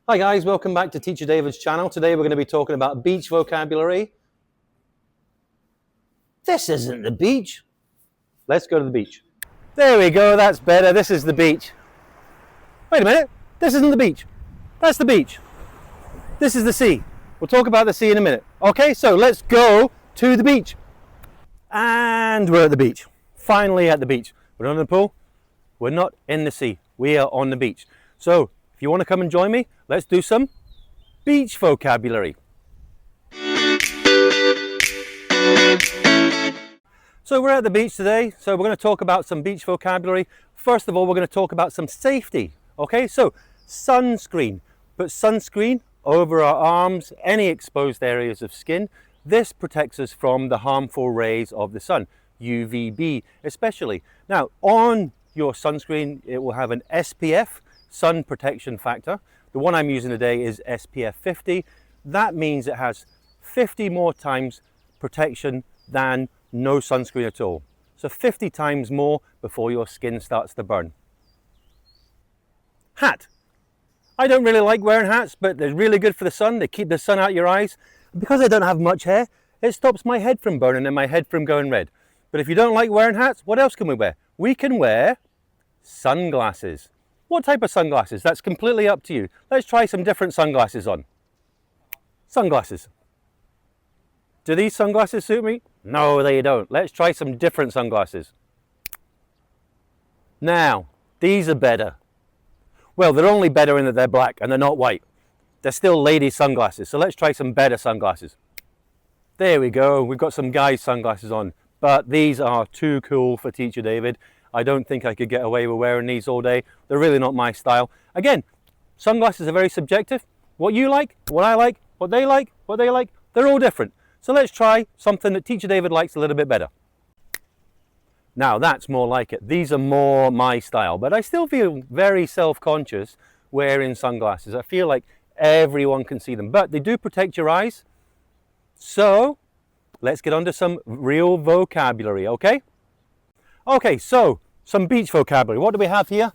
Hi guys, welcome back to Teacher David's channel. Today we're going to be talking about beach vocabulary. This isn't the beach. Let's go to the beach. There we go, that's better. This is the beach. Wait a minute, this isn't the beach. That's the beach. This is the sea. We'll talk about the sea in a minute. Okay, so let's go to the beach. And we're at the beach. Finally at the beach. We're not in the pool. We're not in the sea. We are on the beach. So if you want to come and join me, let's do some beach vocabulary. So we're at the beach today, so we're going to talk about some beach vocabulary. First of all, we're going to talk about some safety. Okay, so sunscreen. Put sunscreen over our arms, any exposed areas of skin. This protects us from the harmful rays of the sun, UVB especially. Now, on your sunscreen, it will have an SPF, sun protection factor. The one I'm using today is SPF 50. That means it has 50 more times protection than no sunscreen at all. So 50 times more before your skin starts to burn. Hat. I don't really like wearing hats, but they're really good for the sun. They keep the sun out your eyes. Because I don't have much hair, it stops my head from burning and my head from going red. But if you don't like wearing hats, what else can we wear? We can wear sunglasses. What type of sunglasses? That's completely up to you. Let's try some different sunglasses on. Sunglasses. Do these sunglasses suit me? No, they don't. Let's try some different sunglasses. Now, these are better. Well, they're only better in that they're black and they're not white. They're still ladies' sunglasses. So let's try some better sunglasses. There we go. We've got some guys' sunglasses on. But these are too cool for Teacher David. I don't think I could get away with wearing these all day. They're really not my style. Again, sunglasses are very subjective. What you like, what I like, what they like, they're all different. So let's try something that Teacher David likes a little bit better. Now that's more like it. These are more my style, but I still feel very self-conscious wearing sunglasses. I feel like everyone can see them, but they do protect your eyes. So let's get on to some real vocabulary, okay? Okay, so some beach vocabulary. What do we have here?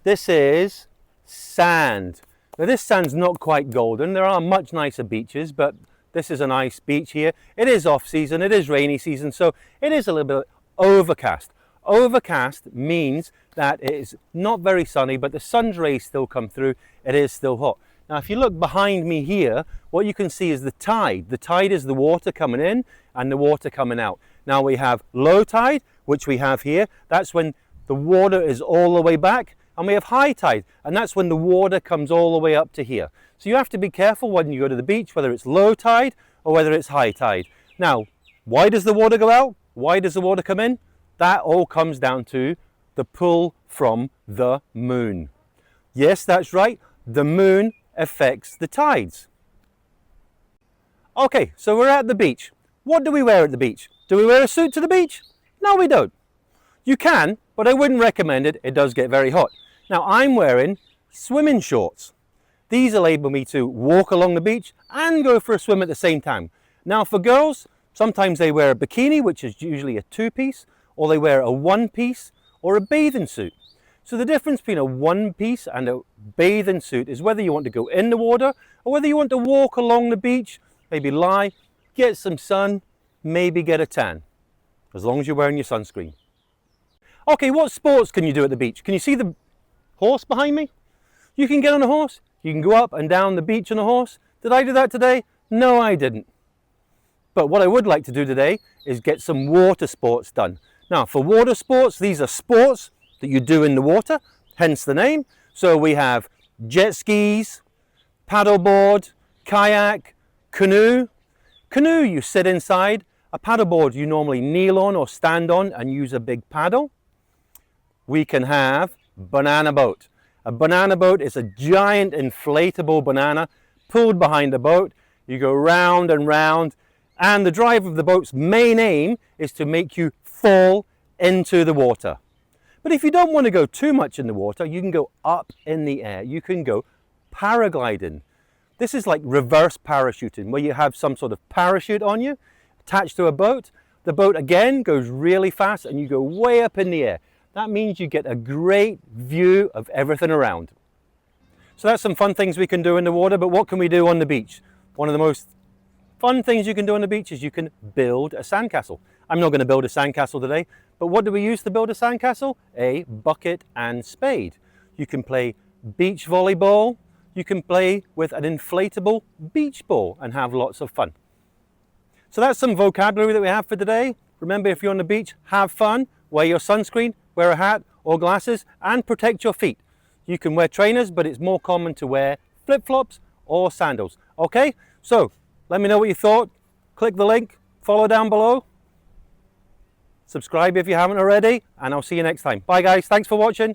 This is sand. Now this sand's not quite golden. There are much nicer beaches, but this is a nice beach here. It is off season, it is rainy season, so it is a little bit overcast. Overcast means that it is not very sunny, but the sun's rays still come through. It is still hot. Now if you look behind me here, what you can see is the tide. The tide is the water coming in and the water coming out. Now we have low tide, which we have here. That's when the water is all the way back. And we have high tide, and that's when the water comes all the way up to here. So you have to be careful when you go to the beach, whether it's low tide or whether it's high tide. Now, why does the water go out? Why does the water come in? That all comes down to the pull from the moon. Yes, that's right. The moon affects the tides. Okay, so we're at the beach. What do we wear at the beach? Do we wear a suit to the beach? No, we don't. You can, but I wouldn't recommend it. It does get very hot. Now I'm wearing swimming shorts. These enable me to walk along the beach and go for a swim at the same time. Now for girls, sometimes they wear a bikini, which is usually a two-piece, or they wear a one-piece or a bathing suit. So the difference between a one-piece and a bathing suit is whether you want to go in the water or whether you want to walk along the beach, maybe lie, get some sun, maybe get a tan, as long as you're wearing your sunscreen. Okay, what sports can you do at the beach? Can you see the horse behind me? You can get on a horse. You can go up and down the beach on a horse. Did I do that today? No, I didn't. But what I would like to do today is get some water sports done. Now, for water sports, these are sports that you do in the water, hence the name. So we have jet skis, paddleboard, kayak, canoe. Canoe, you sit inside. A paddleboard, you normally kneel on or stand on and use a big paddle. We can have banana boat. A banana boat is a giant inflatable banana pulled behind the boat. You go round and round, and the drive of the boat's main aim is to make you fall into the water. But if you don't want to go too much in the water, you can go up in the air. You can go paragliding. This is like reverse parachuting, where you have some sort of parachute on you attached to a boat. The boat again goes really fast and you go way up in the air. That means you get a great view of everything around. So that's some fun things we can do in the water, but what can we do on the beach? One of the most fun things you can do on the beach is you can build a sandcastle. I'm not going to build a sandcastle today, but what do we use to build a sandcastle? A bucket and spade. You can play beach volleyball. You can play with an inflatable beach ball and have lots of fun. So that's some vocabulary that we have for today. Remember, if you're on the beach, have fun, wear your sunscreen, wear a hat or glasses, and protect your feet. You can wear trainers, but it's more common to wear flip-flops or sandals. Okay, so let me know what you thought. Click the link, follow down below, subscribe if you haven't already, and I'll see you next time. Bye guys, thanks for watching.